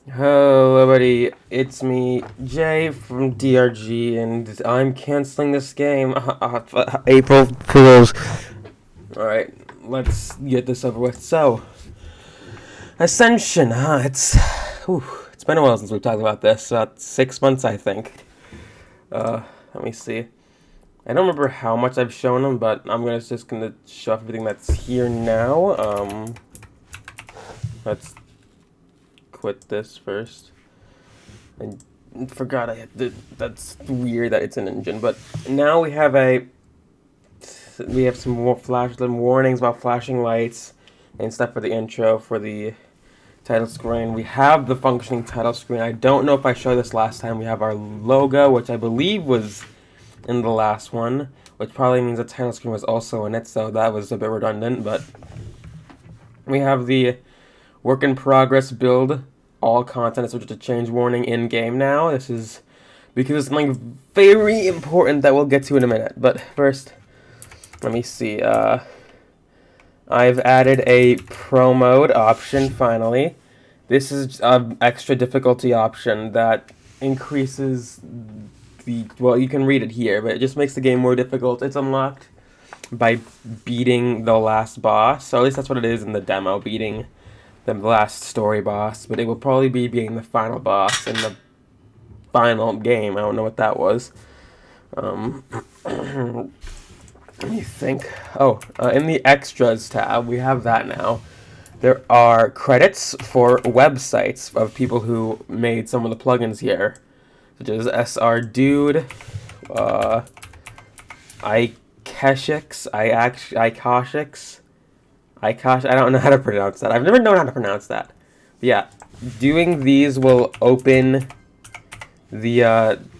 Hello, everybody. It's me, Jay from DRG, and I'm canceling this game. April Fools. Alright, let's get this over with. So, Ascension, it's been a while since we've talked about this. 6 months, I think. Let me see. I don't remember how much I've shown them, but I'm just gonna show off everything that's here now. Let's quit this first. I forgot I had to, that's weird that it's an engine, but now we have some more warnings about flashing lights and stuff for the intro for the title screen. We have the functioning title screen. I don't know if I showed this last time. We have our logo, which I believe was in the last one, which probably means the title screen was also in it, so that was a bit redundant, but we have the work in progress build. All content is subject to change warning in game now. This is because it's something very important that we'll get to in a minute. But first, let me see. I've added a pro mode option finally. This is an extra difficulty option that increases well, you can read it here, but it just makes the game more difficult. It's unlocked by beating the last boss. So at least that's what it is in the demo, beating the last story boss, but it will probably be being the final boss in the final game. I don't know what that was. Let me think. In the extras tab, we have that now. There are credits for websites of people who made some of the plugins here, such as SR Dude, iKeshix, I don't know how to pronounce that. I've never known how to pronounce that. But yeah, doing these will open the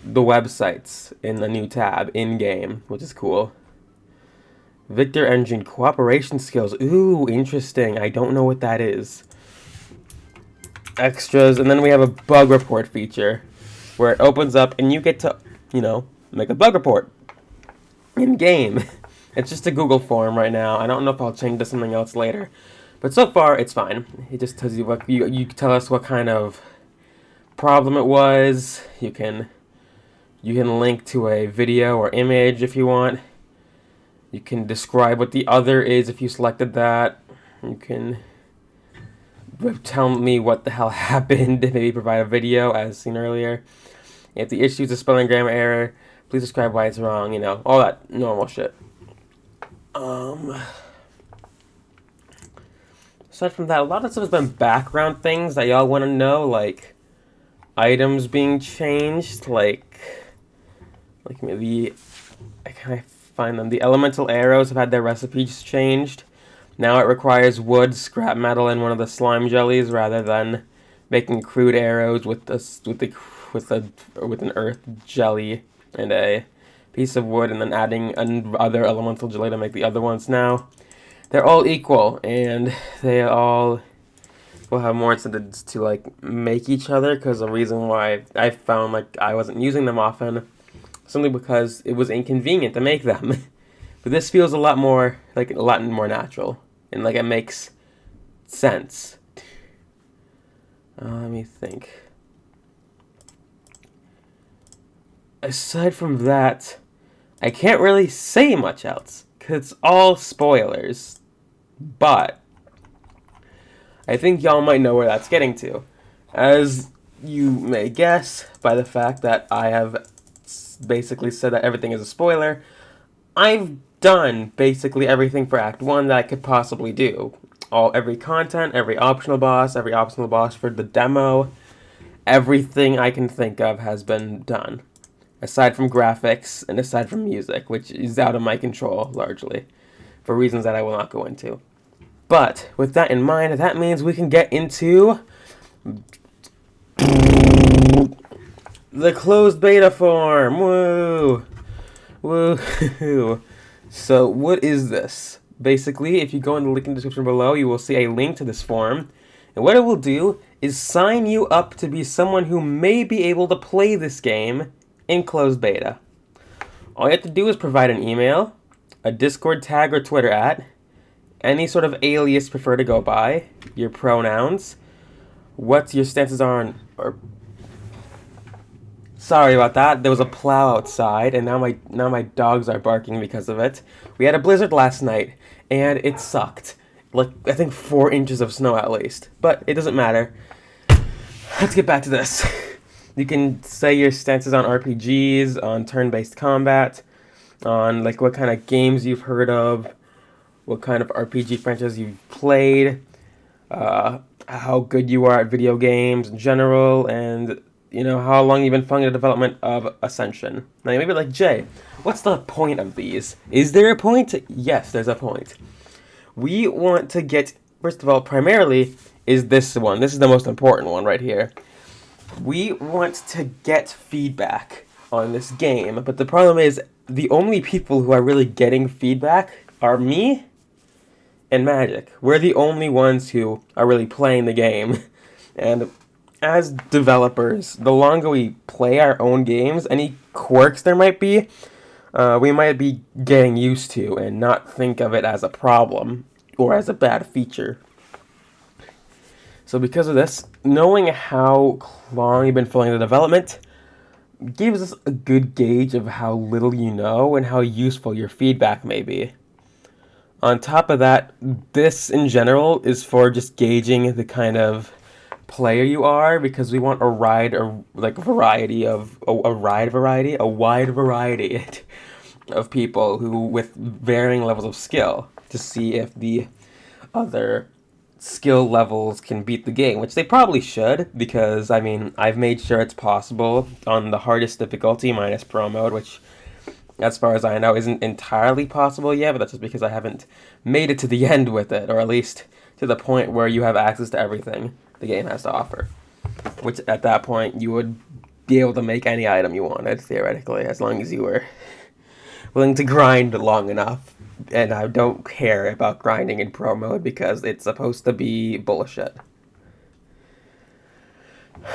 websites in a new tab in game, which is cool. Victor Engine cooperation skills. Ooh, interesting. I don't know what that is. Extras, and then we have a bug report feature where it opens up and you get to, make a bug report in game. It's just a Google form right now. I don't know if I'll change to something else later, but so far it's fine. It just tells you what you tell us what kind of problem it was. You can link to a video or image if you want. You can describe what the other is if you selected that. You can tell me what the hell happened. Maybe provide a video as seen earlier. If the issue is a spelling grammar error, please describe why it's wrong. All that normal shit. Aside from that, a lot of stuff has been background things that y'all want to know, like items being changed, like maybe can I find them? The elemental arrows have had their recipes changed. Now it requires wood, scrap metal, and one of the slime jellies rather than making crude arrows with an earth jelly and a piece of wood, and then adding another elemental jelly to make the other ones. Now they're all equal, and they all will have more incentives to make each other, because the reason why I found I wasn't using them often simply because it was inconvenient to make them. But this feels a lot more natural, and it makes sense. Let me think. Aside from that, I can't really say much else, because it's all spoilers. But I think y'all might know where that's getting to. As you may guess by the fact that I have basically said that everything is a spoiler, I've done basically everything for Act 1 that I could possibly do. Every content, every optional boss for the demo, everything I can think of has been done. Aside from graphics and aside from music, which is out of my control largely, for reasons that I will not go into. But with that in mind, that means we can get into the closed beta form. Woo! Woo! So what is this? Basically, if you go in the link in the description below, you will see a link to this form. And what it will do is sign you up to be someone who may be able to play this game in closed beta. All you have to do is provide an email, a Discord tag or Twitter @ any sort of alias you prefer to go by, your pronouns, what your stances are on, or sorry about that. There was a plow outside, and now my dogs are barking because of it. We had a blizzard last night, and it sucked. Like, I think 4 inches of snow at least. But it doesn't matter. Let's get back to this. You can say your stances on RPGs, on turn-based combat, on like what kind of games you've heard of, what kind of RPG franchise you've played, how good you are at video games in general, and you know how long you've been following the development of Ascension. Now you may be like, Jay, what's the point of these? Is there a point? Yes, there's a point. We want to get, first of all, primarily is this one. This is the most important one right here. We want to get feedback on this game, but the problem is the only people who are really getting feedback are me and Magic. We're the only ones who are really playing the game. And as developers, the longer we play our own games, any quirks there might be, we might be getting used to and not think of it as a problem or as a bad feature. So because of this, knowing how long you've been following the development gives us a good gauge of how little you know and how useful your feedback may be. On top of that, this in general is for just gauging the kind of player you are, because we want a wide variety of people who with varying levels of skill to see if the other skill levels can beat the game, which they probably should, because I mean I've made sure it's possible on the hardest difficulty minus pro mode, which as far as I know isn't entirely possible yet, but that's just because I haven't made it to the end with it, or at least to the point where you have access to everything the game has to offer, which at that point you would be able to make any item you wanted, theoretically, as long as you were willing to grind long enough. And I don't care about grinding in pro mode because it's supposed to be bullshit.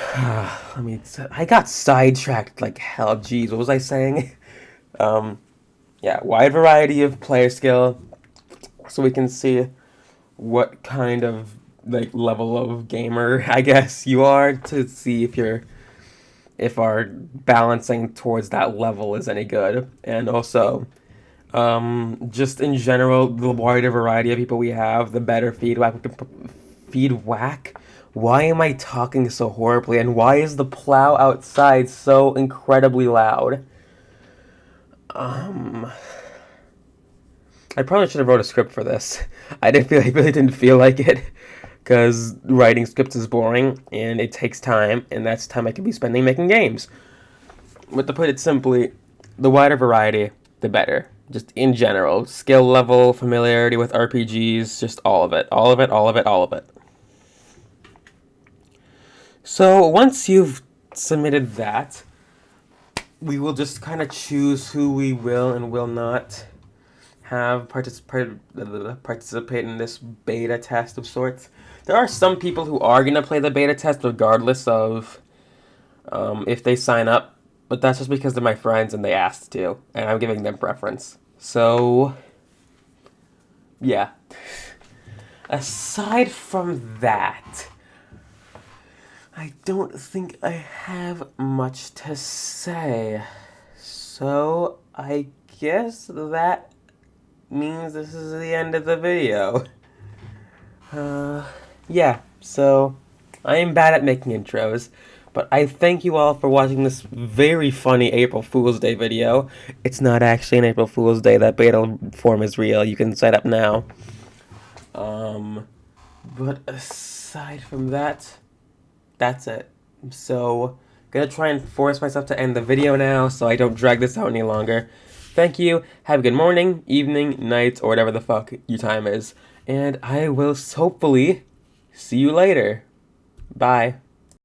I got sidetracked like hell. Jeez, what was I saying? Yeah, wide variety of player skill, so we can see what kind of like level of gamer I guess you are, to see if our balancing towards that level is any good, and also just in general, the wider variety of people we have, the better feedback we can feedback. Why am I talking so horribly, and why is the plow outside so incredibly loud? I probably should have wrote a script for this. I really didn't feel like it, because writing scripts is boring, and it takes time, and that's time I could be spending making games. But to put it simply, the wider variety, the better. Just in general, skill level, familiarity with RPGs, just all of it. So once you've submitted that, we will just kind of choose who we will and will not have participate in this beta test of sorts. There are some people who are going to play the beta test regardless of if they sign up, but that's just because they're my friends and they asked to, and I'm giving them preference. So, yeah. Aside from that, I don't think I have much to say. So, I guess that means this is the end of the video. Yeah, so I am bad at making intros, but I thank you all for watching this very funny April Fool's Day video. It's not actually an April Fool's Day. That beta form is real. You can sign up now. But aside from that, that's it. So, gonna try and force myself to end the video now so I don't drag this out any longer. Thank you. Have a good morning, evening, night, or whatever the fuck your time is. And I will hopefully see you later. Bye.